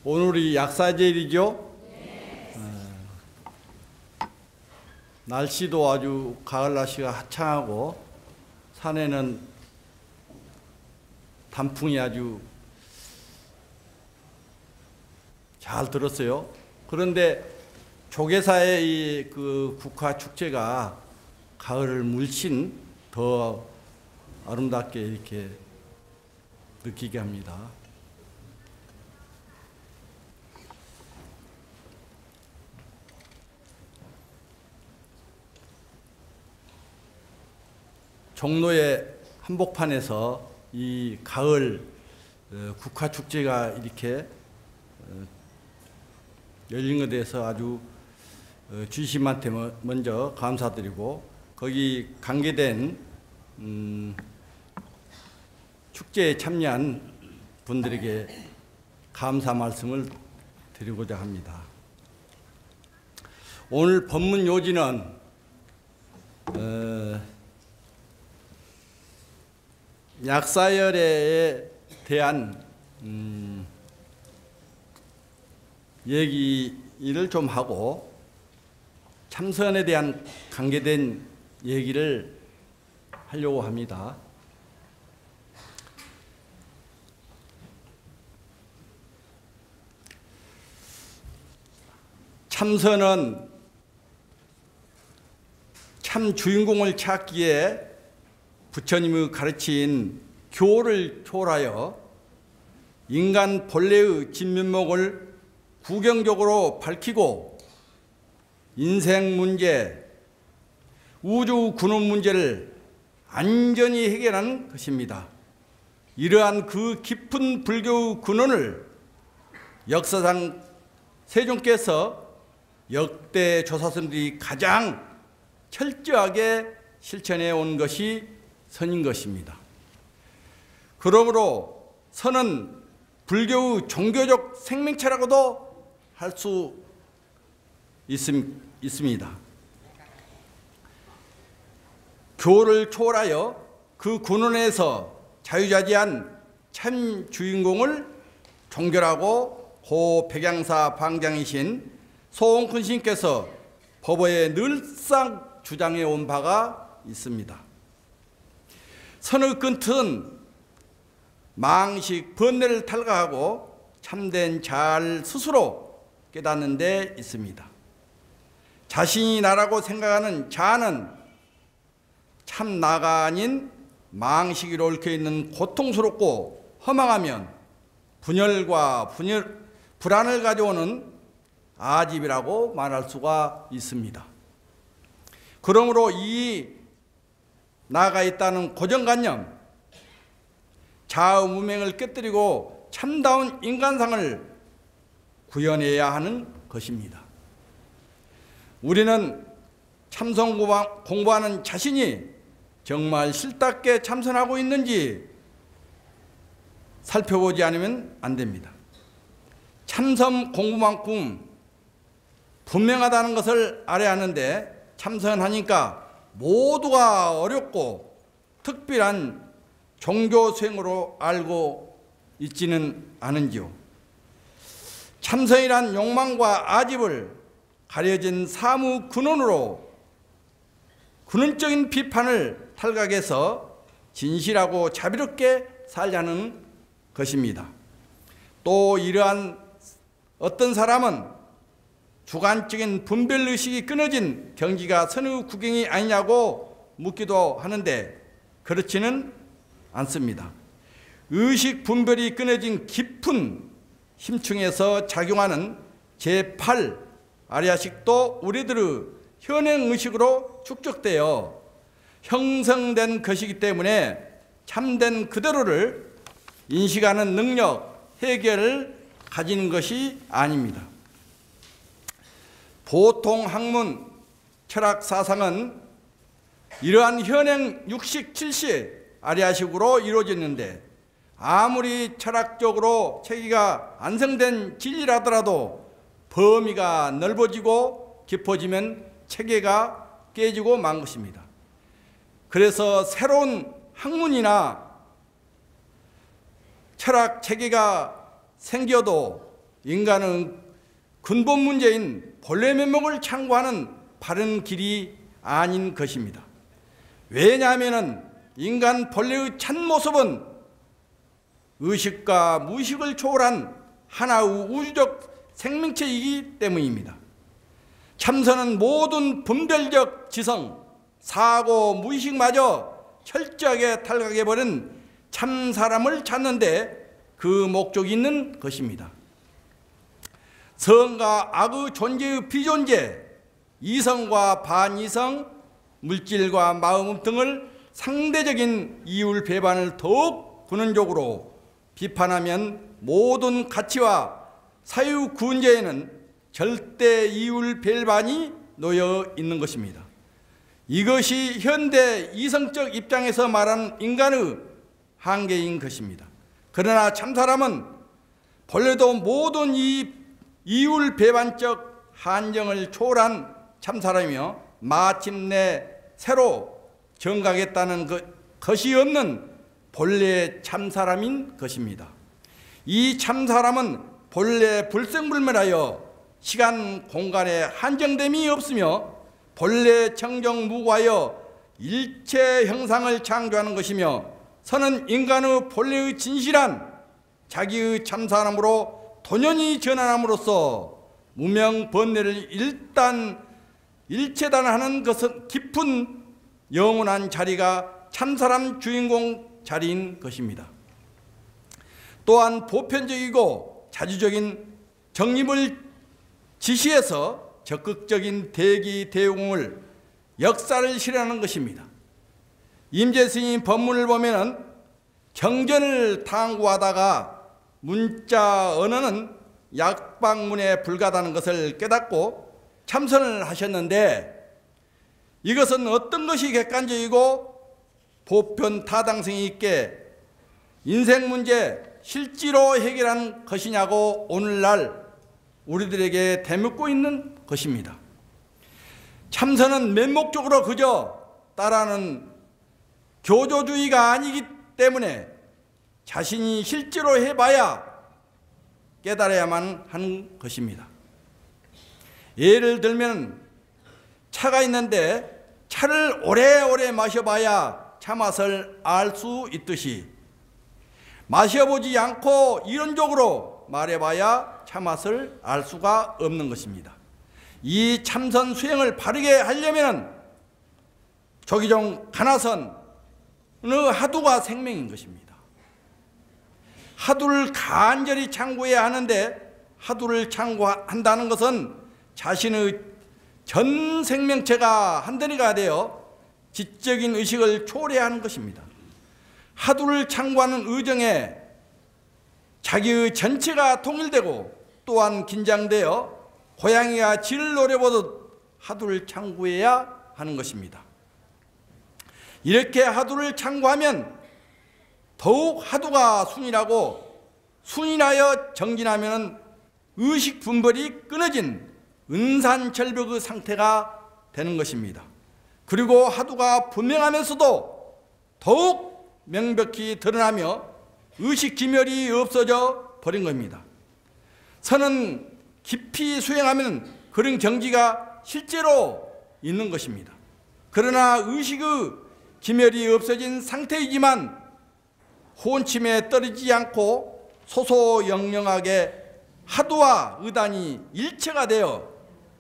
오늘이 약사제일이죠? 날씨도 아주 가을 날씨가 화창하고 산에는 단풍이 아주 잘 들었어요. 그런데 조계사의 이 국화 축제가 가을을 물씬 더 아름답게 이렇게 느끼게 합니다. 종로의 한복판에서 이 가을 국화 축제가 이렇게 열린 것에 대해서 아주 주심한테 먼저 감사드리고, 거기 관계된 축제에 참여한 분들에게 감사 말씀을 드리고자 합니다. 오늘 법문 요지는 약사열애에 대한 얘기를 좀 하고 참선에 대한 관계된 얘기를 하려고 합니다. 참선은 참 주인공을 찾기에 부처님이 가르친 교를 초월하여 인간 본래의 진면목을 구경적으로 밝히고 인생 문제, 우주 근원 문제를 안전히 해결하는 것입니다. 이러한 그 깊은 불교의 근원을 역사상 세종께서 역대 조사선들이 가장 철저하게 실천해 온 것이 선인 것입니다. 그러므로 선은 불교의 종교적 생명체라고도 할 수 있습니다. 교를 초월하여 그 근원에서 자유자재한 참 주인공을 종결하고 고 백양사 방장이신 소홍큰 스님께서 법어에 늘상 주장해 온 바가 있습니다. 선의 끝은 망식, 번뇌를 탈거하고 참된 잘 스스로 깨닫는 데 있습니다. 자신이 나라고 생각하는 자아는 참 나가 아닌 망식으로 얽혀있는 고통스럽고 허망하면 분열과 불안을 가져오는 아집이라고 말할 수가 있습니다. 그러므로 이 나가 있다는 고정관념, 자아 무명을 깨뜨리고 참다운 인간상을 구현해야 하는 것입니다. 우리는 참선 공부하는 자신이 정말 실답게 참선하고 있는지 살펴보지 않으면 안 됩니다. 참선 공부만큼 분명하다는 것을 알아야 하는데 참선하니까 모두가 어렵고 특별한 종교 수행으로 알고 있지는 않은지요. 참선이란 욕망과 아집을 가려진 사무 근원으로 근원적인 비판을 탈각해서 진실하고 자비롭게 살자는 것입니다. 또 이러한 어떤 사람은 주관적인 분별의식이 끊어진 경지가 선의 구경이 아니냐고 묻기도 하는데 그렇지는 않습니다. 의식 분별이 끊어진 깊은 심층에서 작용하는 제8 아리아식도 우리들의 현행의식으로 축적되어 형성된 것이기 때문에 참된 그대로를 인식하는 능력, 해결을 가지는 것이 아닙니다. 보통 학문, 철학 사상은 이러한 현행 육식, 칠식, 아리아식으로 이루어졌는데 아무리 철학적으로 체계가 안성된 진리라더라도 범위가 넓어지고 깊어지면 체계가 깨지고 만 것입니다. 그래서 새로운 학문이나 철학 체계가 생겨도 인간은 근본 문제인 본래 면목을 창구하는 바른 길이 아닌 것입니다. 왜냐하면 인간 본래의 참모습은 의식과 무의식을 초월한 하나의 우주적 생명체이기 때문입니다. 참선은 모든 분별적 지성, 사고, 무의식마저 철저하게 탈각해버린 참사람을 찾는데 그 목적이 있는 것입니다. 성과 악의 존재의 비존재, 이성과 반이성, 물질과 마음 등을 상대적인 이율 배반을 더욱 근원적으로 비판하면 모든 가치와 사유 군제에는 절대 이율 배반이 놓여 있는 것입니다. 이것이 현대 이성적 입장에서 말하는 인간의 한계인 것입니다. 그러나 참사람은 본래도 모든 이 이율 배반적 한정을 초월한 참사람이며 마침내 새로 정각했다는 것이 없는 본래 참사람인 것입니다. 이 참사람은 본래 불생불멸하여 시간 공간에 한정됨이 없으며 본래 청정무구하여 일체 형상을 창조하는 것이며 선은 인간의 본래의 진실한 자기의 참사람으로 돈연히 전환함으로써 무명 번뇌를 일단 일체단하는 것은 깊은 영원한 자리가 참사람 주인공 자리인 것입니다. 또한 보편적이고 자주적인 정립을 지시해서 적극적인 대기 대응을 역사를 실현하는 것입니다. 임재스님 법문을 보면 경전을 탐구하다가 문자 언어는 약방문에 불과하다는 것을 깨닫고 참선을 하셨는데 이것은 어떤 것이 객관적이고 보편 타당성이 있게 인생 문제 실제로 해결한 것이냐고 오늘날 우리들에게 대묻고 있는 것입니다. 참선은 맹목적으로 그저 따라하는 교조주의가 아니기 때문에 자신이 실제로 해봐야 깨달아야만 하는 것입니다. 예를 들면 차가 있는데 차를 오래오래 마셔봐야 차 맛을 알 수 있듯이 마셔보지 않고 이론적으로 말해봐야 차 맛을 알 수가 없는 것입니다. 이 참선 수행을 바르게 하려면 조기종 가나선의 하두가 생명인 것입니다. 하두를 간절히 창구해야 하는데 하두를 창구한다는 것은 자신의 전 생명체가 한덩이가 되어 지적인 의식을 초월해야 하는 것입니다. 하두를 창구하는 의정에 자기의 전체가 통일되고 또한 긴장되어 고양이가 쥐를 노려보듯 하두를 창구해야 하는 것입니다. 이렇게 하두를 창구하면 더욱 하두가 순이라고 순이하여 정진하면 의식 분별이 끊어진 은산절벽의 상태가 되는 것입니다. 그리고 하두가 분명하면서도 더욱 명백히 드러나며 의식 기멸이 없어져 버린 겁니다. 선은 깊이 수행하면 그런 경지가 실제로 있는 것입니다. 그러나 의식의 기멸이 없어진 상태이지만 혼침에 떨어지지 않고 소소영영하게 하두와 의단이 일체가 되어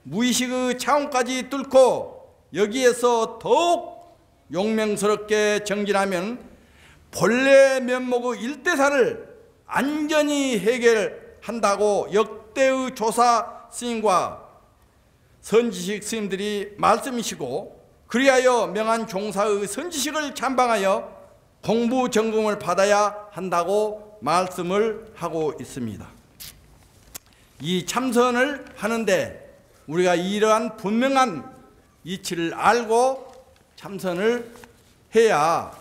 무의식의 차원까지 뚫고 여기에서 더욱 용맹스럽게 정진하면 본래 면목의 일대사를 안전히 해결한다고 역대의 조사 스님과 선지식 스님들이 말씀이시고 그리하여 명한 종사의 선지식을 참방하여 공부 전공을 받아야 한다고 말씀을 하고 있습니다. 이 참선을 하는데 우리가 이러한 분명한 이치를 알고 참선을 해야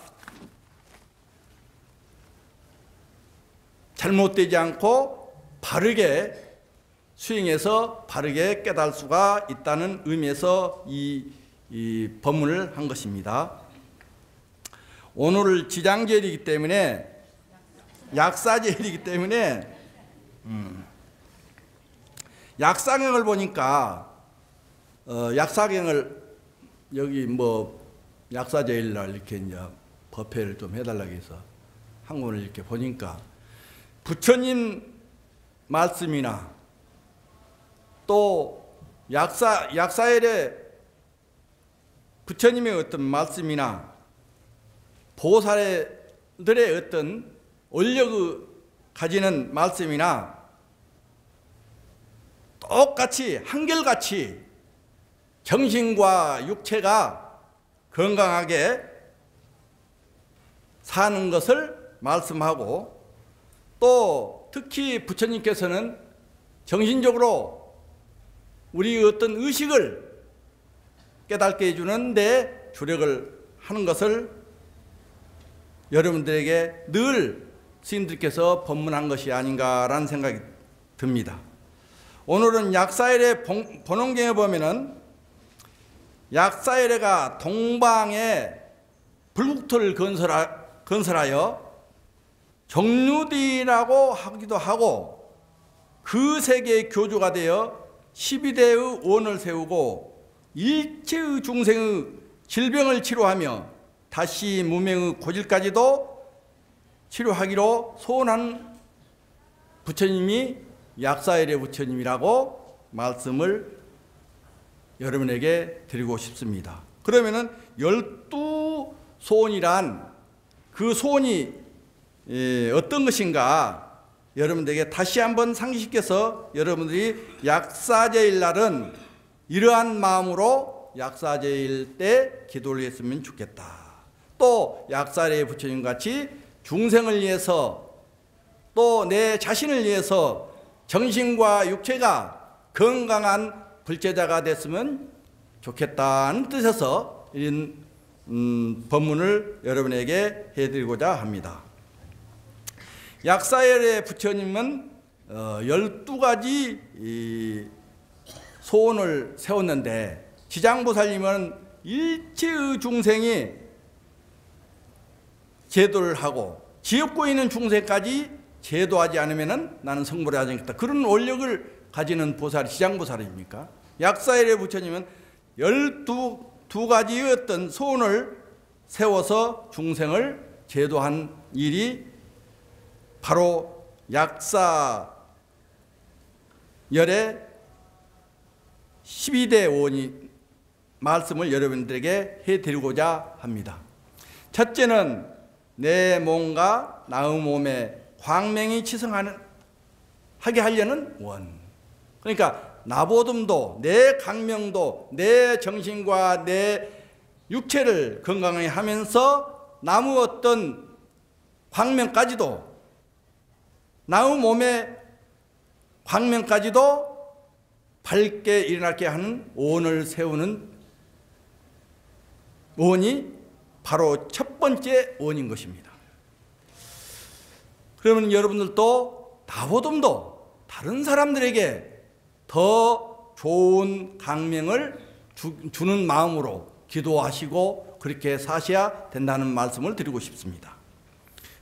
잘못되지 않고 바르게 수행해서 바르게 깨달을 수가 있다는 의미에서 이 법문을 한 것입니다. 오늘 지장제일이기 때문에 약사제일이기 때문에 약사경을 보니까 약사경을 여기 뭐 약사제일날 이렇게 이제 법회를 좀 해달라고 해서 한 권을 이렇게 보니까 부처님 말씀이나 또 약사일에 부처님의 어떤 말씀이나 보살들의 어떤 원력을 가지는 말씀이나 똑같이 한결같이 정신과 육체가 건강하게 사는 것을 말씀하고 또 특히 부처님께서는 정신적으로 우리 어떤 의식을 깨닫게 해주는 데 주력을 하는 것을 여러분들에게 늘 스님들께서 법문한 것이 아닌가라는 생각이 듭니다. 오늘은 약사일의 본원경에 보면은 약사일해가 동방에 불국토를 건설하여 정류디라고 하기도 하고 그 세계의 교주가 되어 12대의 원을 세우고 일체의 중생의 질병을 치료하며 다시 무명의 고질까지도 치료하기로 소원한 부처님이 약사일의 부처님이라고 말씀을 여러분에게 드리고 싶습니다. 그러면은 12소원이란 그 소원이 어떤 것인가 여러분들에게 다시 한번 상기시켜서 여러분들이 약사제일 날은 이러한 마음으로 약사제일 때 기도를 했으면 좋겠다. 또 약사일의 부처님 같이 중생을 위해서 또 내 자신을 위해서 정신과 육체가 건강한 불제자가 됐으면 좋겠다는 뜻에서 이런 법문을 여러분에게 해드리고자 합니다. 약사일의 부처님은 12가지 소원을 세웠는데 지장보살님은 일체의 중생이 제도를 하고 지옥고에 있는 중생까지 제도하지 않으면 나는 성불을 하지 않겠다. 그런 원력을 가지는 보살이 지장보살입니까? 약사일의 부처님은 12가지의 어떤 소원을 세워서 중생을 제도한 일이 바로 약사열의 12대 원이 말씀을 여러분들에게 해드리고자 합니다. 첫째는 내 몸과 나의 몸에 광명이 치성하게 하려는 원. 그러니까 나보듬도 내 강명도 내 정신과 내 육체를 건강하게 하면서 남의 어떤 광명까지도 나의 몸의 광명까지도 밝게 일어나게 하는 원을 세우는 원이 바로 첫 번째 원인 것입니다. 그러면 여러분들도 나보듬도 다른 사람들에게 더 좋은 강명을 주는 마음으로 기도하시고 그렇게 사셔야 된다는 말씀을 드리고 싶습니다.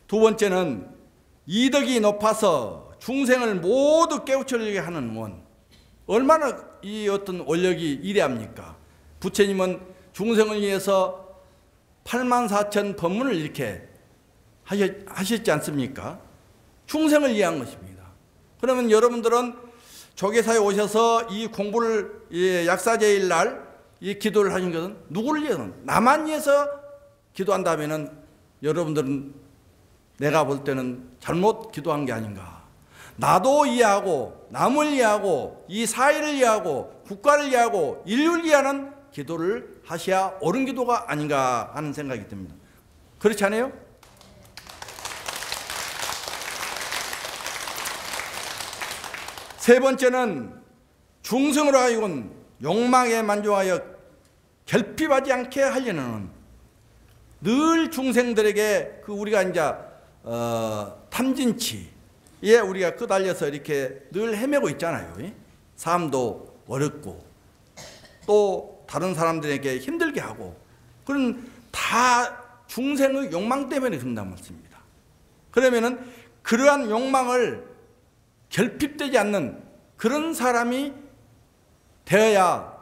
두 번째는 이덕이 높아서 중생을 모두 깨우치려게 하는 원. 얼마나 이 어떤 원력이 이래합니까? 부처님은 중생을 위해서 84,000 법문을 이렇게 하셨지 않습니까? 중생을 위한 것입니다. 그러면 여러분들은 조계사에 오셔서 이 공부를 약사제일 날 이 기도를 하신 것은 누구를 위해서? 나만 위해서 기도한다면은 여러분들은 내가 볼 때는 잘못 기도한 게 아닌가. 나도 이해하고 남을 이해하고 이 사회를 이해하고 국가를 이해하고 인류를 위하는 기도를 하셔야 옳은 기도가 아닌가 하는 생각이 듭니다. 그렇지 않아요? 세 번째는 중생으로 하여금 욕망에 만족하여 결핍하지 않게 하려는 늘 중생들에게 그 우리가 이제 탐진치에 우리가 끄달려서 이렇게 늘 헤매고 있잖아요. 삶도 어렵고 또 다른 사람들에게 힘들게 하고 그런 다 중생의 욕망 때문에 그런다는 말씀입니다. 그러면은 그러한 욕망을 결핍되지 않는 그런 사람이 되어야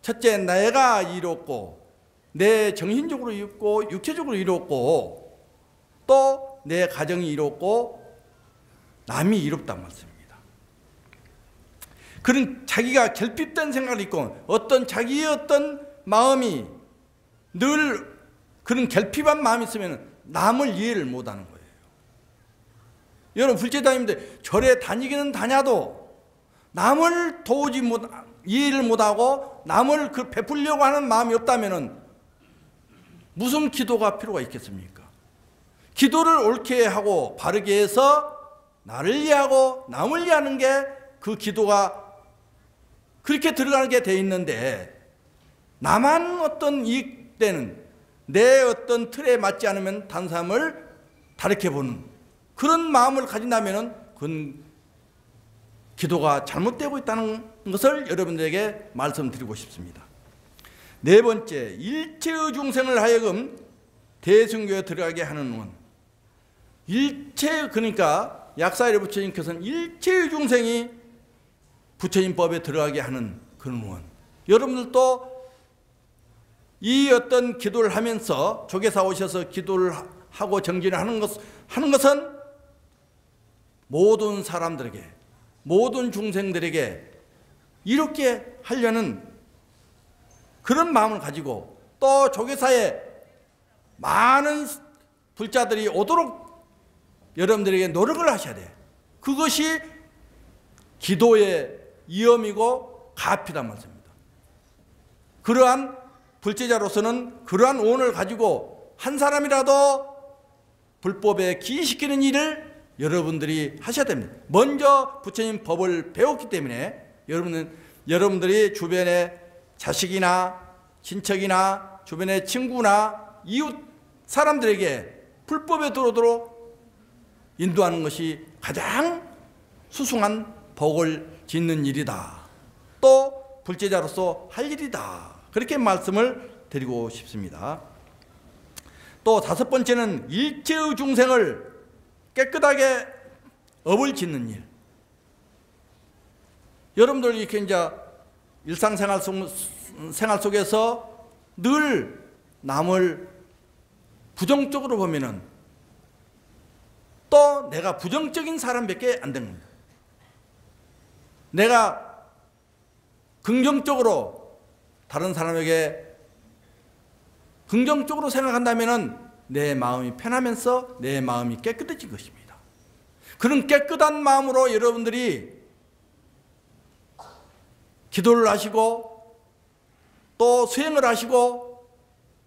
첫째 내가 이롭고 내 정신적으로 이롭고 육체적으로 이롭고 또 내 가정이 이롭고 남이 이롭단 말씀입니다. 그런 자기가 결핍된 생각을 있고 어떤 자기의 어떤 마음이 늘 그런 결핍한 마음이 있으면 남을 이해를 못하는 거예요. 여러분 불제자님들 절에 다니기는 다녀도 남을 도우지 이해를 못하고 남을 베풀려고 하는 마음이 없다면 무슨 기도가 필요가 있겠습니까? 기도를 옳게 하고 바르게 해서 나를 이해하고 남을 이해하는 게 그 기도가 그렇게 들어가게 돼 있는데 나만 어떤 이익되는 내 어떤 틀에 맞지 않으면 다른 사람을 다르게 보는 그런 마음을 가진다면 그건 기도가 잘못되고 있다는 것을 여러분들에게 말씀드리고 싶습니다. 네 번째, 일체의 중생을 하여금 대승교에 들어가게 하는 원. 일체, 그러니까 약사일의 부처님께서는 일체의 중생이 부처님 법에 들어가게 하는 그런 원. 여러분들도 이 어떤 기도를 하면서 조계사 오셔서 기도를 하고 정진을 하는 것은 모든 사람들에게, 모든 중생들에게 이렇게 하려는 그런 마음을 가지고 또 조계사에 많은 불자들이 오도록 여러분들에게 노력을 하셔야 돼요. 그것이 기도의 이엄이고 가피란 말씀입니다. 그러한 불제자로서는 그러한 오언을 가지고 한 사람이라도 불법에 기시키는 일을 여러분들이 하셔야 됩니다. 먼저 부처님 법을 배웠기 때문에 여러분들이 주변에 자식이나 친척이나 주변의 친구나 이웃 사람들에게 불법에 들어오도록 인도하는 것이 가장 수승한 복을 짓는 일이다. 또 불제자로서 할 일이다. 그렇게 말씀을 드리고 싶습니다. 또 다섯 번째는 일체의 중생을 깨끗하게 업을 짓는 일. 여러분들 이렇게 이제 일상생활 속에서 늘 남을 부정적으로 보면은 또 내가 부정적인 사람밖에 안 되는 겁니다. 내가 긍정적으로 다른 사람에게 긍정적으로 생각한다면 내 마음이 편하면서 내 마음이 깨끗해진 것입니다. 그런 깨끗한 마음으로 여러분들이 기도를 하시고 또 수행을 하시고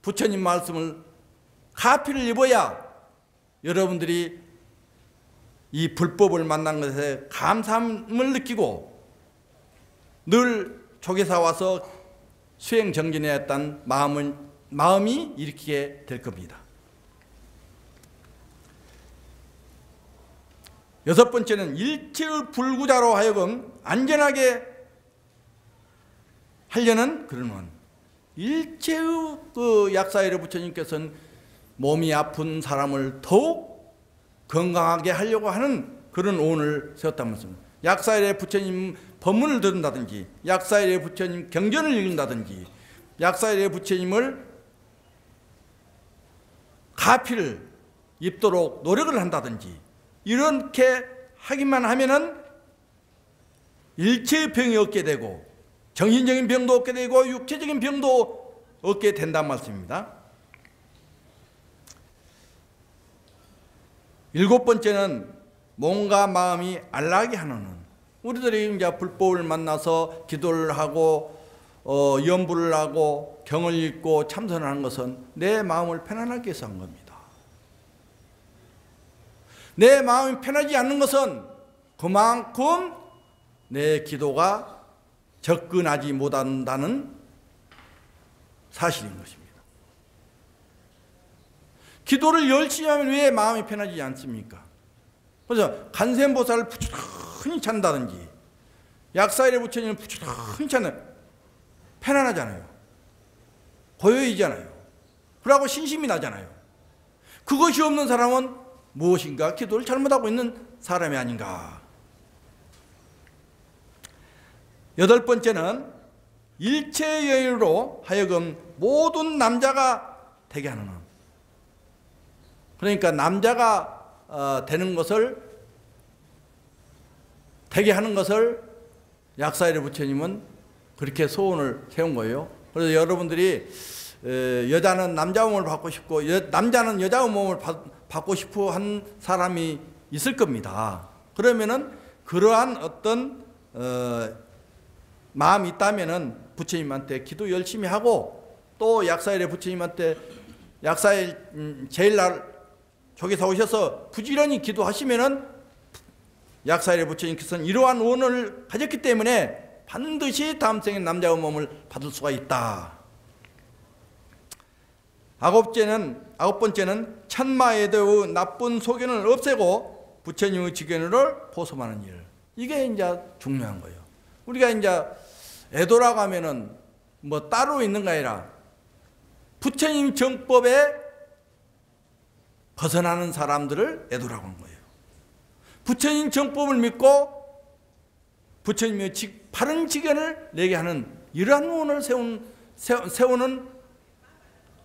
부처님 말씀을 가피를 입어야 여러분들이 이 불법을 만난 것에 감사함을 느끼고 늘 조계사 와서 수행 정진해야 했던 마음이 일으키게 될 겁니다. 여섯 번째는 일체의 불구자로 하여금 안전하게 하려는 그런 원. 일체의 그 약사일의 부처님께서는 몸이 아픈 사람을 더욱 건강하게 하려고 하는 그런 오언을 세웠다는 말씀입니다. 약사일의 부처님 법문을 듣는다든지 약사일의 부처님 경전을 읽는다든지 약사일의 부처님을 가피를 입도록 노력을 한다든지 이렇게 하기만 하면은 일체의 병이 없게 되고 정신적인 병도 없게 되고 육체적인 병도 없게 된다는 말씀입니다. 일곱 번째는 몸과 마음이 안락하게 하는. 우리들이 이제 불법을 만나서 기도를 하고 연부를 하고 경을 읽고 참선하는 것은 내 마음을 편안하게 해서 한 겁니다. 내 마음이 편하지 않는 것은 그만큼 내 기도가 접근하지 못한다는 사실인 것입니다. 기도를 열심히 하면 왜 마음이 편하지 않습니까? 그래서 간센보살을 부지런히 찬다든지 약사일의 부처님을 부지런히 찬다든지 편안하잖아요. 고요해지잖아요. 그러고 신심이 나잖아요. 그것이 없는 사람은 무엇인가 기도를 잘못하고 있는 사람이 아닌가. 여덟 번째는 일체 여인으로 하여금 모든 남자가 되게 하는 것. 그러니까 남자가 되는 것을, 되게 하는 것을 약사일의 부처님은 그렇게 소원을 세운 거예요. 그래서 여러분들이 여자는 남자 몸을 받고 싶고 남자는 여자 몸을 받고 싶어 한 사람이 있을 겁니다. 그러면은 그러한 어떤 마음이 있다면은 부처님한테 기도 열심히 하고, 또 약사일의 부처님한테 약사일 제일날 조계사 오셔서 부지런히 기도하시면은 약사일의 부처님께서는 이러한 원을 가졌기 때문에 반드시 다음 생에 남자의 몸을 받을 수가 있다. 아홉 번째는 천마에도의 나쁜 소견을 없애고 부처님의 직견을 포섭하는 일. 이게 이제 중요한 거예요. 우리가 이제 애도라고 하면은 뭐 따로 있는 게 아니라 부처님 정법에 벗어나는 사람들을 애도라고 하는 거예요. 부처님 정법을 믿고 부처님의 바른 직견을 내게 하는 이러한 원을 세우는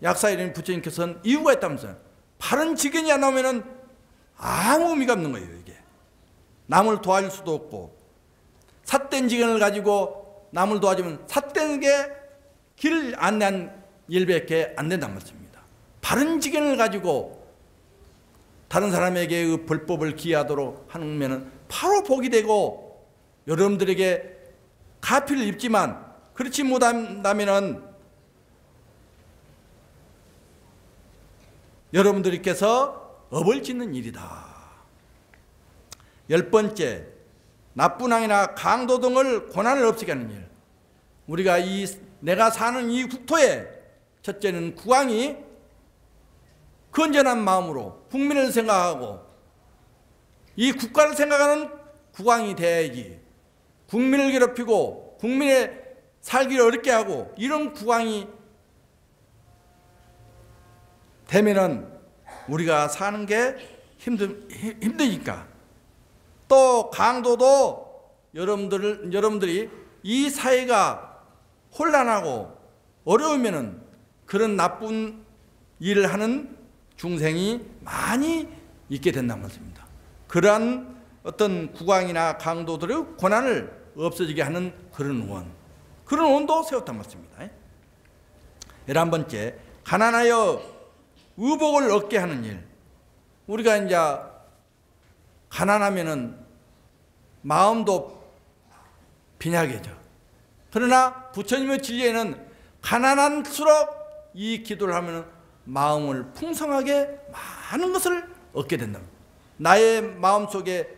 약사이신 부처님께서는 이유가 있다면서요. 바른 직견이 안 나오면은 아무 의미가 없는 거예요. 이게 남을 도와줄 수도 없고, 삿된 직견을 가지고 남을 도와주면 삿된 게 길 안내한 일밖에 안 된단 말씀입니다. 바른 직견을 가지고 다른 사람에게 그 불법을 기하도록 하면 바로 복이 되고 여러분들에게 가피를 입지만, 그렇지 못한다면은 여러분들께서 업을 짓는 일이다. 열 번째, 나쁜 왕이나 강도 등을 고난을 없애게 하는 일. 우리가 내가 사는 이 국토에 첫째는 국왕이 건전한 마음으로 국민을 생각하고 이 국가를 생각하는 국왕이 돼야지, 국민을 괴롭히고 국민의 살기를 어렵게 하고 이런 국왕이 되면은 우리가 사는 게 힘드니까. 또 강도도 여러분들이 이 사회가 혼란하고 어려우면은 그런 나쁜 일을 하는 중생이 많이 있게 된다는 것입니다. 그러한 어떤 국왕이나 강도들의 고난을 없어지게 하는 그런 원도 세웠단 말씀입니다. 11번째, 가난하여 의복을 얻게 하는 일. 우리가 이제 가난하면은 마음도 빈약해져. 그러나 부처님의 진리에는 가난할수록 이 기도를 하면 마음을 풍성하게 많은 것을 얻게 된다. 나의 마음속에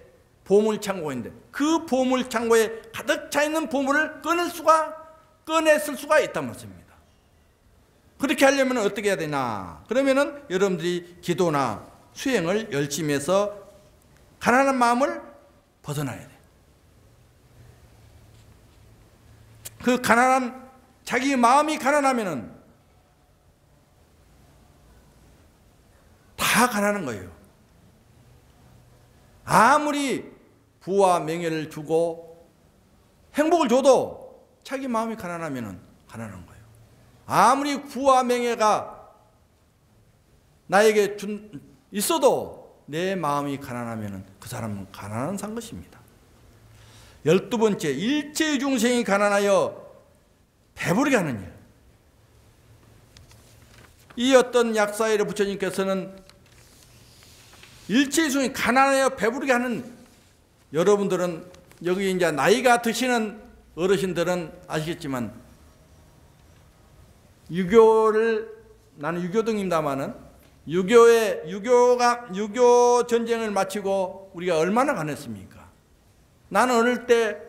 보물창고가 있는데 그 보물창고에 가득 차 있는 보물을 꺼냈을 수가 있단 말씀입니다. 그렇게 하려면 어떻게 해야 되나? 그러면은 여러분들이 기도나 수행을 열심히 해서 가난한 마음을 벗어나야 돼. 그 자기 마음이 가난하면은 다 가난한 거예요. 아무리 부와 명예를 주고 행복을 줘도 자기 마음이 가난하면은 가난한 거예요. 아무리 부와 명예가 나에게 있어도 내 마음이 가난하면은 그 사람은 가난한 산 것입니다. 12번째, 일체의 중생이 가난하여 배부르게 하는 일. 이 어떤 약사일의 부처님께서는 일체의 중생이 가난하여 배부르게 하는, 여러분들은 여기 이제 나이가 드시는 어르신들은 아시겠지만 나는 유교등입니다마는 유교 전쟁을 마치고 우리가 얼마나 가난했습니까? 나는 어릴 때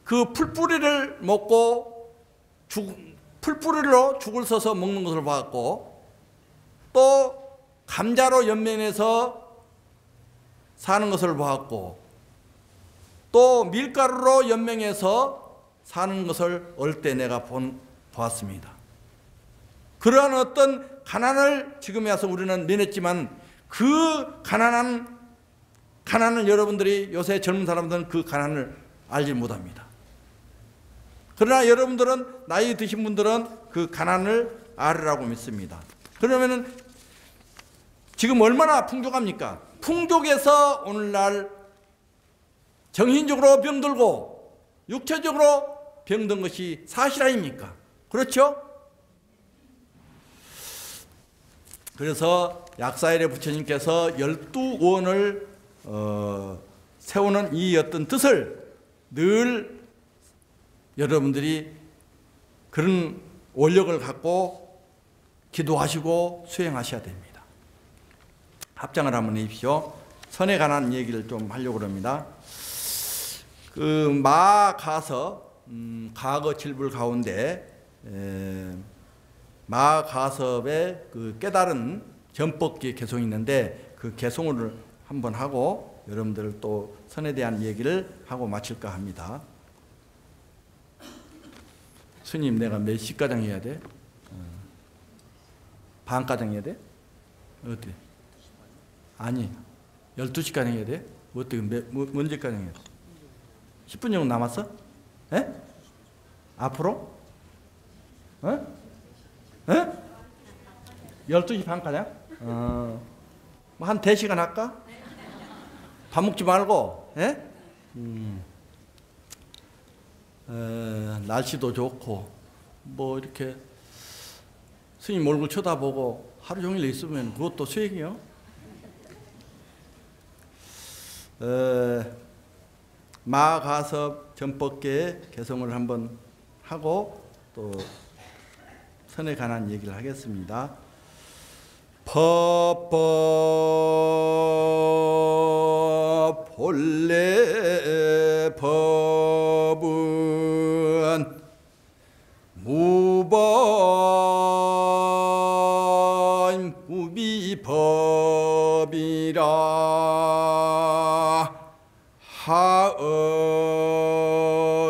그 풀뿌리를 먹고 풀뿌리로 죽을 써서 먹는 것을 봤고, 또 감자로 연면해서 사는 것을 보았고, 또 밀가루로 연명해서 사는 것을 어릴 때 내가 보았습니다. 그러한 어떤 가난을 지금에 와서 우리는 면했지만 그 가난을 여러분들이 요새 젊은 사람들은 그 가난을 알지 못합니다. 그러나 여러분들은 나이 드신 분들은 그 가난을 알으라고 믿습니다. 그러면은 지금 얼마나 풍족합니까? 풍족해서 오늘날 정신적으로 병들고 육체적으로 병든 것이 사실 아닙니까? 그렇죠? 그래서 약사일의 부처님께서 12원을 세우는 이 어떤 뜻을 늘 여러분들이 그런 원력을 갖고 기도하시고 수행하셔야 됩니다. 합장을 한번 해주십시오. 선에 관한 얘기를 좀 하려고 합니다. 그 마가서 가거 7불 가운데 마가섭의 그 깨달은 전법기 개송이 있는데 그 개송을 한번 하고 여러분들 또 선에 대한 얘기를 하고 마칠까 합니다. 스님, 내가 몇 시가량 해야 돼? 반가량 해야 돼? 어때? 아니, 12시가량 해야 돼? 어떻게, 언제가량 해야 돼? 10분 정도 남았어? 에? 앞으로? 어? 에? 12시 반가량? 뭐 한 4시간 할까? 밥 먹지 말고, 에? 날씨도 좋고 뭐 이렇게 스님 얼굴 쳐다보고 하루 종일 있으면 그것도 수행이요. 마가섭 전법계의 개성을 한번 하고 또 선에 관한 얘기를 하겠습니다. 법법 본래 법은 무번 무비법이라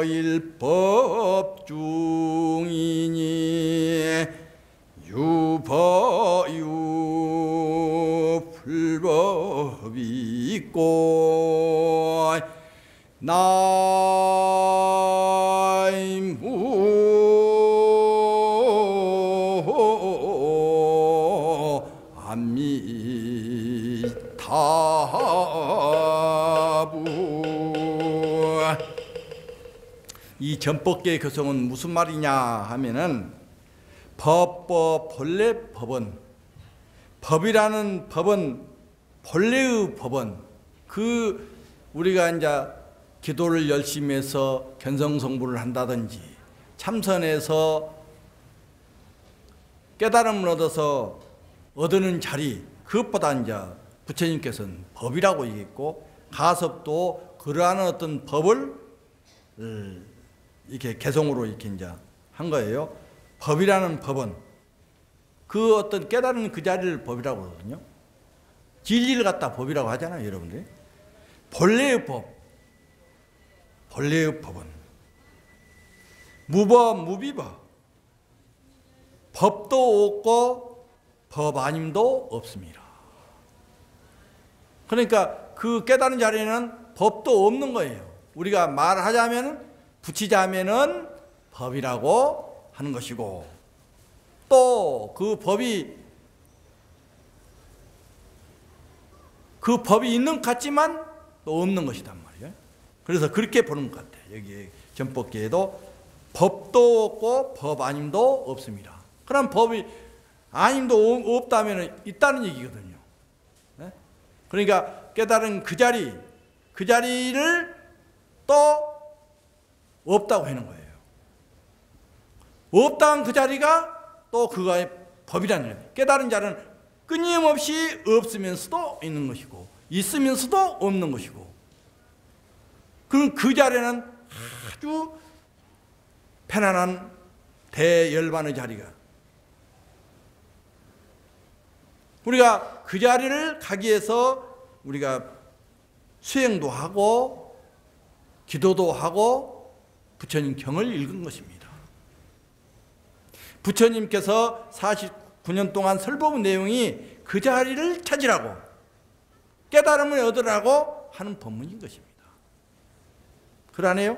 하의일법 중이니 불법이 있고 나이무 아미타부. 이 전법계의 교성은 무슨 말이냐 하면은 법법 본래 법은 법이라는 법은 본래의 법은 그 우리가 이제 기도를 열심히 해서 견성성불을 한다든지 참선해서 깨달음을 얻어서 얻는 자리 그것보다 이제 부처님께서는 법이라고 얘기했고 가섭도 그러한 어떤 법을 이렇게 개성으로 이렇게 이제 한 거예요. 법이라는 법은 그 어떤 깨달은 그 자리를 법이라고 그러거든요. 진리를 갖다 법이라고 하잖아요, 여러분들. 본래의 법, 본래의 법은 무법, 무비법. 법도 없고 법 아님도 없습니다. 그러니까 그 깨달은 자리에는 법도 없는 거예요. 우리가 말하자면 붙이자면은 법이라고 하는 것이고 또 그 법이 있는 것 같지만 또 없는 것이단 말이에요. 그래서 그렇게 보는 것 같아요. 여기 전법계에도 법도 없고 법 아님도 없습니다. 그럼 법이 아님도 없다면 있다는 얘기거든요. 그러니까 깨달은 그 자리를 또 없다고 하는 거예요. 없다는 그 자리가 또 그거의 법이라는 거예요. 깨달은 자는 끊임없이 없으면서도 있는 것이고 있으면서도 없는 것이고 그 자리는 아주 편안한 대열반의 자리가 우리가 그 자리를 가기 위해서 우리가 수행도 하고 기도도 하고 부처님 경을 읽은 것입니다. 부처님께서 49년 동안 설법의 내용이 그 자리를 찾으라고 깨달음을 얻으라고 하는 법문인 것입니다. 그러네요.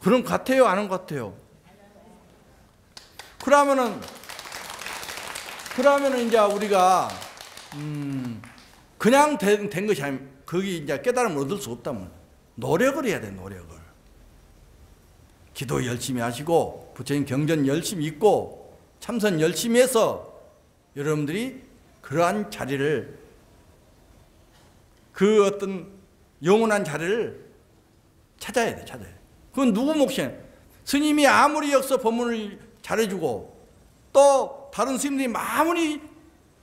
그런 것 같아요? 안 한 것 같아요? 그러면은 이제 우리가 그냥 된 것이 아니면 거기 이제 깨달음을 얻을 수 없다면 노력을 해야 돼. 노력을. 기도 열심히 하시고 부처님 경전 열심히 읽고 참선 열심히 해서 여러분들이 그러한 자리를, 그 어떤 영원한 자리를 찾아야 돼. 그건 누구 몫이야? 스님이 아무리 역서 법문을 잘해주고 또 다른 스님들이 아무리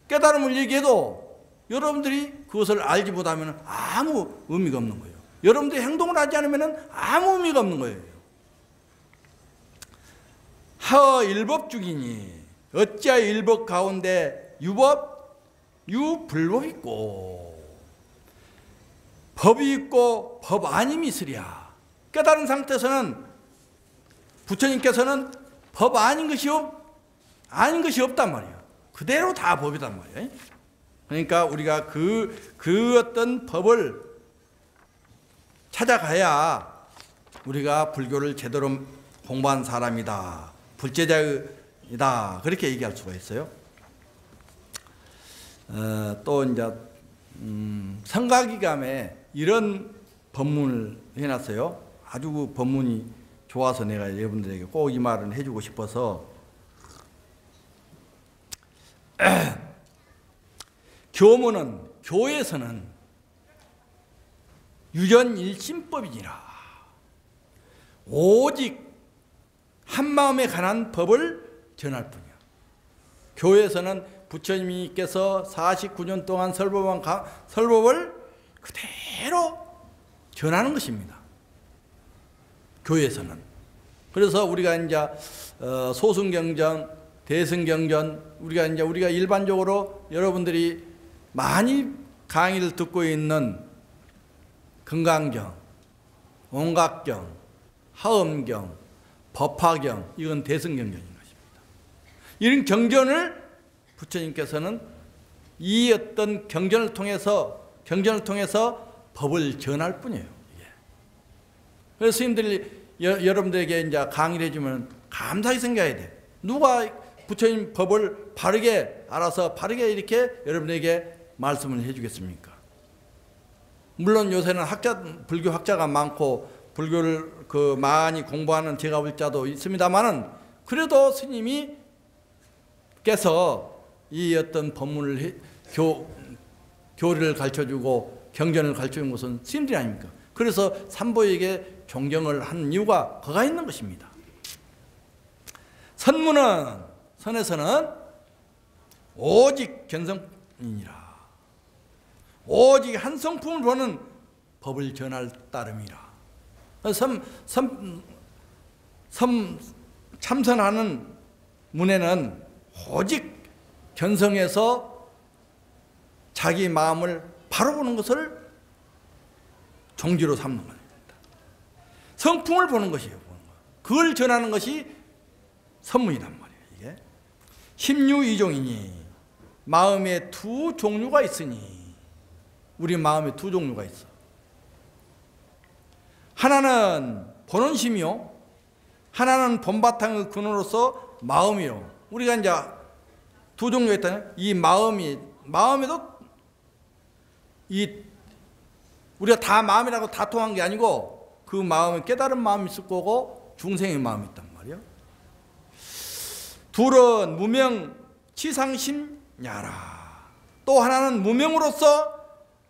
깨달음을 얘기해도 여러분들이 그것을 알지 못하면 아무 의미가 없는 거예요. 여러분들이 행동을 하지 않으면 아무 의미가 없는 거예요. 하어 일법 중이니 어찌하여 일법 가운데 유법, 유불법이 있고 법이 있고 법 아님이 있으랴. 깨달은 상태에서는 부처님께서는 법 아닌 것이 없단 말이에요. 그대로 다 법이단 말이에요. 그러니까 우리가 그 어떤 법을 찾아가야 우리가 불교를 제대로 공부한 사람이다, 불제자이다, 그렇게 얘기할 수가 있어요. 또 이제 성가기감에 이런 법문을 해놨어요. 아주 그 법문이 좋아서 내가 여러분들에게 꼭 이 말을 해주고 싶어서. 교문은, 교에서는 유전일심법이니라. 오직 한마음에 관한 법을 전할 뿐이야. 교에서는 부처님께서 49년 동안 설법을 그대로 전하는 것입니다. 교에서는. 그래서 우리가 이제 소승경전, 대승경전, 우리가 일반적으로 여러분들이 많이 강의를 듣고 있는 금강경, 온각경, 하엄경, 법화경, 이건 대승경전인 것입니다. 이런 경전을 부처님께서는 이 어떤 경전을 통해서 법을 전할 뿐이에요. 그래서 스님들이 여러분들에게 이제 강의를 해주면 감사히 생각해야 돼. 누가 부처님 법을 바르게 알아서 바르게 이렇게 여러분에게 말씀을 해주겠습니까? 물론 요새는 불교 학자가 많고 불교를 많이 공부하는 제가불자도 있습니다만은 그래도 스님이께서 이 어떤 법문을 교리를 가르쳐주고 경전을 가르쳐준 것은 스님들이 아닙니까? 그래서 삼보에게 존경을 하는 이유가 그가 있는 것입니다. 선에서는 오직 견성이니라. 오직 한 성품을 보는 법을 전할 따름이라. 참선하는 문에는 오직 견성해서 자기 마음을 바로 보는 것을 종지로 삼는 겁니다. 성품을 보는 것이에요. 그걸 전하는 것이 선문이란 말이에요. 이게 심유이종이니 마음에 두 종류가 있으니, 우리 마음에 두 종류가 있어. 하나는 본원심이요, 하나는 본바탕의 근원으로서 마음이요. 우리가 이제 두 종류가 있다면 이 마음에도 우리가 다 마음이라고 다 통한 게 아니고 그 마음은 깨달은 마음이 있을 거고 중생의 마음이 있단 말이에요. 둘은 무명 치상심야라. 또 하나는 무명으로서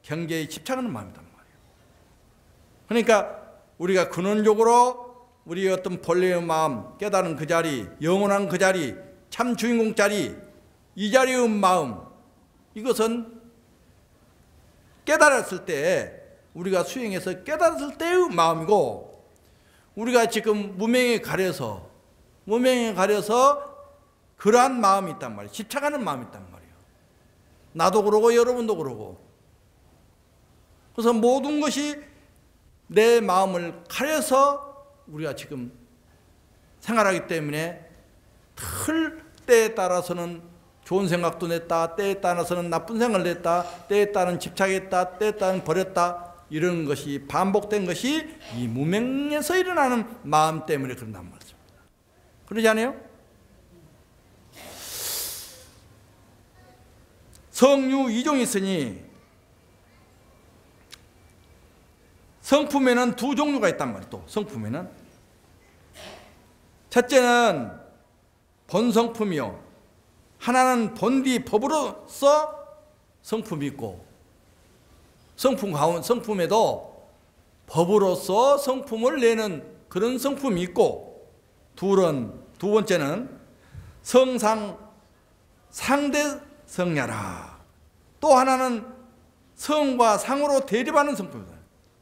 경계에 집착하는 마음이단 말이에요. 그러니까 우리가 근원적으로 우리 어떤 본래의 마음, 깨달은 그 자리, 영원한 그 자리, 참 주인공 자리, 이 자리의 마음, 이것은 깨달았을 때, 우리가 수행해서 깨달았을 때의 마음이고, 우리가 지금 무명에 가려서 그러한 마음이 있단 말이에요. 집착하는 마음이 있단 말이에요. 나도 그러고 여러분도 그러고. 그래서 모든 것이 내 마음을 가려서 우리가 지금 생활하기 때문에 때에 따라서는 좋은 생각도 냈다, 때에 따라서는 나쁜 생각을 냈다, 때에 따른 집착했다, 때에 따른 버렸다, 이런 것이 반복된 것이 이 무명에서 일어나는 마음 때문에 그런단 말입니다. 그러지 않아요? 성유 2종이 있으니 성품에는 두 종류가 있단 말이에요. 또 성품에는 첫째는 본성품이요, 하나는 본디 법으로서 성품이 있고, 성품에도 법으로서 성품을 내는 그런 성품이 있고, 두 번째는 성상 상대성야라, 또 하나는 성과 상으로 대립하는 성품이다.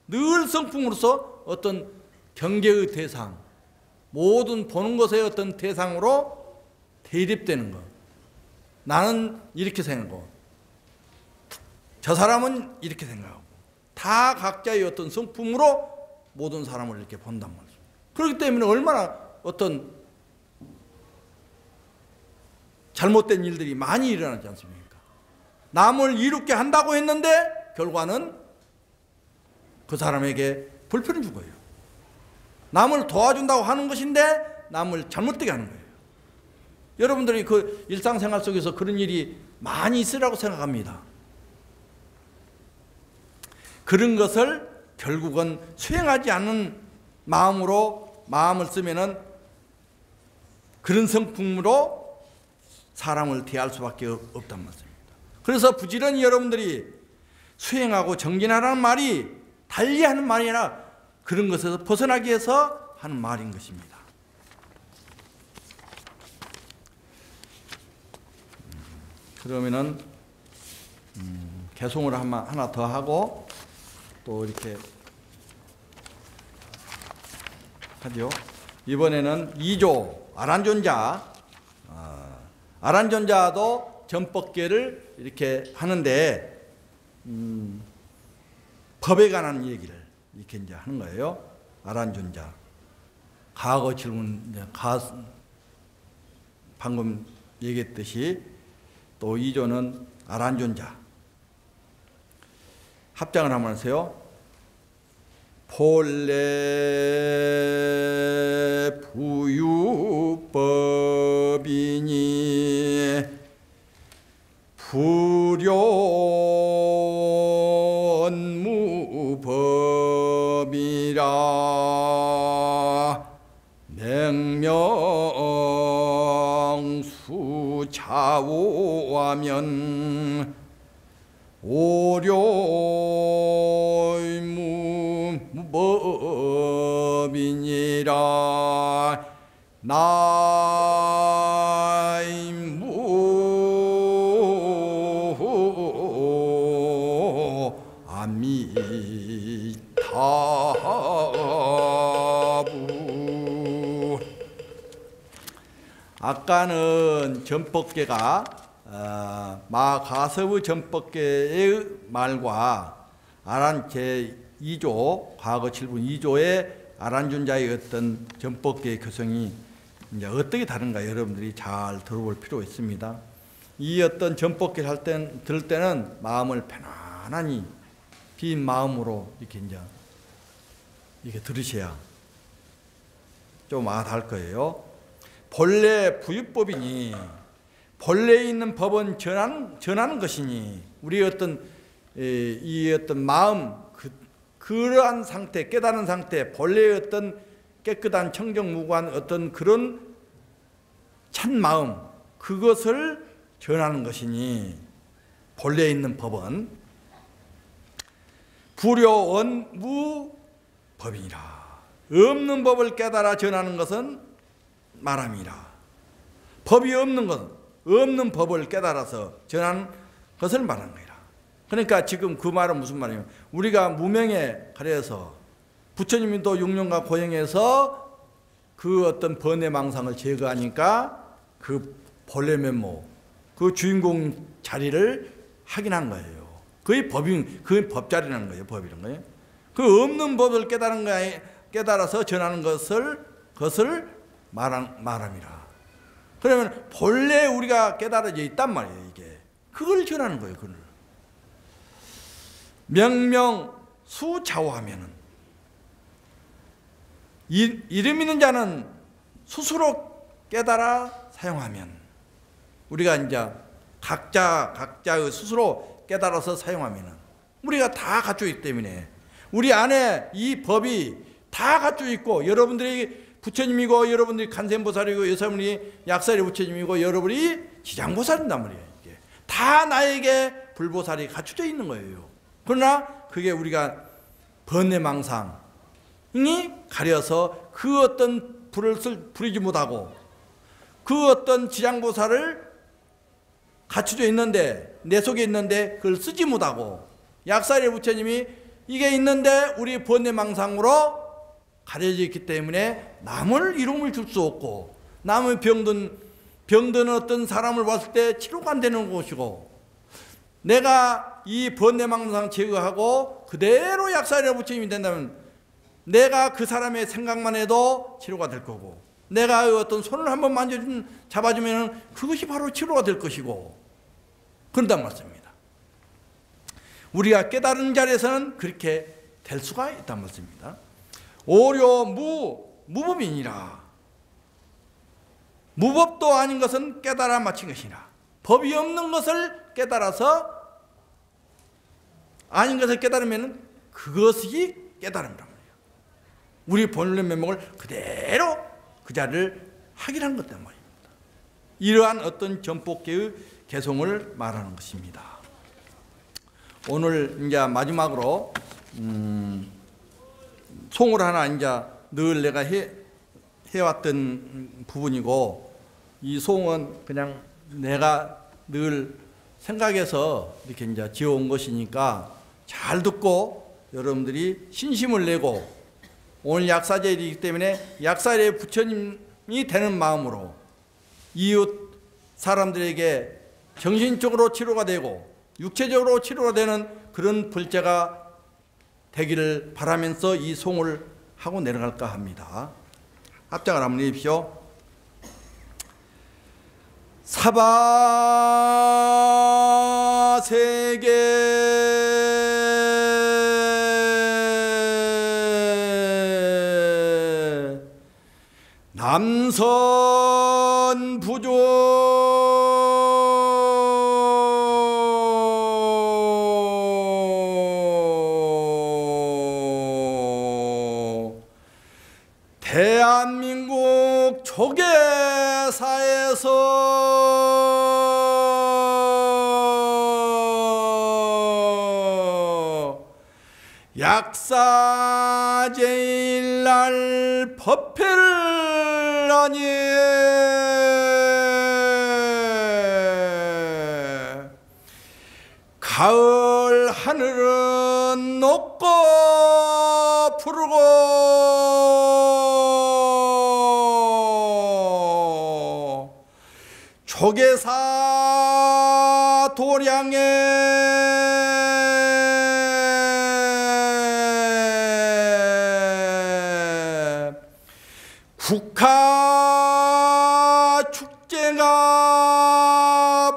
늘 성품으로서 어떤 경계의 대상, 모든 보는 것의 어떤 대상으로 대립되는 것. 나는 이렇게 생각하고 저 사람은 이렇게 생각하고, 다 각자의 어떤 성품으로 모든 사람을 이렇게 본단 말이죠. 그렇기 때문에 얼마나 어떤 잘못된 일들이 많이 일어나지 않습니까? 남을 이롭게 한다고 했는데 결과는 그 사람에게 불편을 준 거예요. 남을 도와준다고 하는 것인데 남을 잘못되게 하는 거예요. 여러분들이 그 일상생활 속에서 그런 일이 많이 있으라고 생각합니다. 그런 것을 결국은 수행하지 않는 마음으로 마음을 쓰면은 그런 성품으로 사람을 대할 수밖에 없단 말씀입니다. 그래서 부지런히 여러분들이 수행하고 정진하라는 말이 달리하는 말이 아니라 그런 것에서 벗어나기 위해서 하는 말인 것입니다. 그러면은 개송을 하나 더 하고 또 이렇게 하죠. 이번에는 2조 아란존자, 아란존자도 전법계를 이렇게 하는데 법에 관한 얘기를 이렇게 이제 하는 거예요. 아란존자. 과거 질문, 방금 얘기했듯이 또 2조는 아란존자. 합장을 한번 하세요. 본래 부유법이니 불연무법이라 맹명수자오하면 오료무법이니라 나이무 아미타부. 아까는 전법계가 마가서의 전법계의 말과 아란 제2조 과거 7분 2조의 아란존자의 어떤 전법계의 교성이 이제 어떻게 다른가 여러분들이 잘 들어볼 필요가 있습니다. 이 어떤 전법계를 들을 때는 마음을 편안하니 빈 마음으로 이렇게 이제 이렇게 들으셔야 좀 알 거예요. 본래 부유법이니 본래 있는 법은 전하는 것이니 우리 어떤 이 어떤 마음 그러한 상태, 깨달은 상태, 본래의 어떤 깨끗한 청정무구한 어떤 그런 찬 마음, 그것을 전하는 것이니 본래 있는 법은 불효원무법이니라. 없는 법을 깨달아 전하는 것은 말함이라. 법이 없는 것, 없는 법을 깨달아서 전하는 것을 말하는 거라. 그러니까 지금 그 말은 무슨 말이에요? 우리가 무명에 가려서 부처님도 육륜과 고행해서 그 어떤 번뇌망상을 제거하니까 그 본래 면모, 그 주인공 자리를 확인한 거예요. 그게 그 법자리라는 거예요. 법이라는 거예요. 그 없는 법을 깨달아서 전하는 것을 말함이라. 그러면 본래 우리가 깨달아져 있단 말이에요. 이게 그걸 전하는 거예요. 그걸. 명명 수좌우하면은 이름 있는 자는 스스로 깨달아 사용하면 우리가 이제 각자의 스스로 깨달아서 사용하면은 우리가 다 갖추고 있기 때문에 우리 안에 이 법이 다 갖추고 있고 여러분들이 부처님이고 여러분들이 간센보살이고 여러분이 약살이 부처님이고 여러분이 지장보살인단 말이에요. 이게 다 나에게 불보살이 갖춰져 있는 거예요. 그러나 그게 우리가 번뇌망상이 가려서 그 어떤 불을 부리지 못하고 그 어떤 지장보살을 갖춰져 있는데 내 속에 있는데 그걸 쓰지 못하고 약살의 부처님이 이게 있는데 우리 번뇌망상으로 가려져 있기 때문에 남을 이름을 줄 수 없고 남의 병든 어떤 사람을 봤을 때 치료가 안 되는 것이고 내가 이 번뇌망상 제거하고 그대로 약살의 부처님이 된다면 내가 그 사람의 생각만 해도 치료가 될 거고 내가 어떤 손을 한번 잡아주면 그것이 바로 치료가 될 것이고 그런단 말씀입니다. 우리가 깨달은 자리에서는 그렇게 될 수가 있단 말씀입니다. 오려 무법이니라. 무법도 아닌 것은 깨달아 마친 것이라. 법이 없는 것을 깨달아서 아닌 것을 깨달으면 그것이 깨달음이란 말이에요. 우리 본래 면목을 그대로 그 자리를 확인한 것 때문입니다. 이러한 어떤 전법계의 개성을 말하는 것입니다. 오늘 이제 마지막으로 송을 하나 이제 늘 내가 해왔던 부분이고 이 송은 그냥 내가 늘 생각해서 이렇게 이제 지어온 것이니까 잘 듣고 여러분들이 신심을 내고 오늘 약사제이기 때문에 약사의 부처님이 되는 마음으로 이웃 사람들에게 정신적으로 치료가 되고 육체적으로 치료가 되는 그런 불제가 되기를 바라면서 이 송을 하고 내려갈까 합니다. 합장을 한번 해주십시오. 사바세계 남선 부조 대한민국 조계사에서 약사제일날 법회를 하니 가을 하늘은 높고 푸르고 조계사 도량에 국화 축제가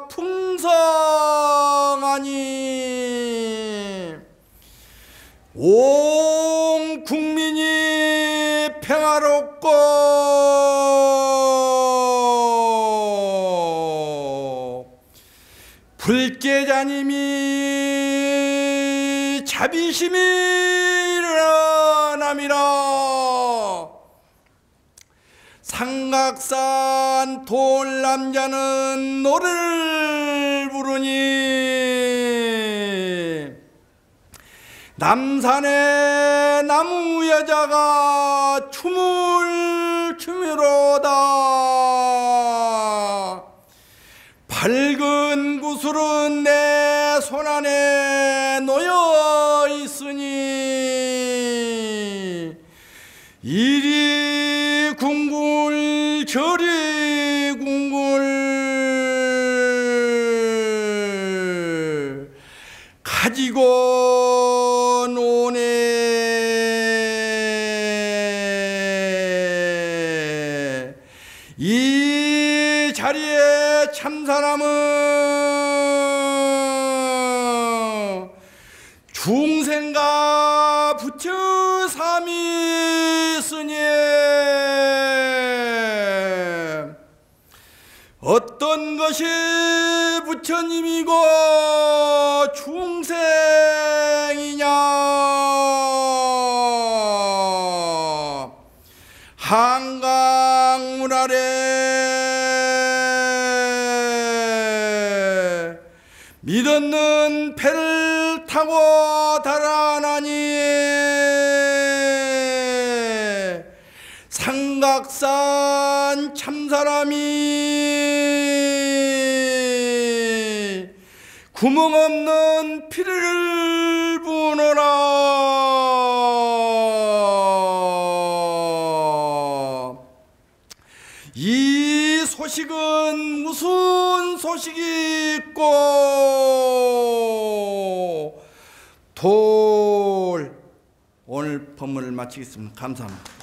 풍성하니 온 국민이 평화롭고 불제자님이 자비심이 일어남이라. 삼각산 돌남자는 노래를 부르니 남산의 나무 여자가 춤을 추미로다. 밝은 구슬은 내 손 안에 놓여 있으니 이리 궁굴 저리 궁굴 가지고 노네. 이 자리에 참사람은 중생과 부처 삼위 스님, 어떤 것이 부처님이고 중생이냐? 한강물 아래 믿었는 배를 타고 달아나니 삼각산 참사람이 구멍 없는 피를 부어라. 이 소식은 무슨 소식이 있고 오늘 법문을 마치겠습니다. 감사합니다.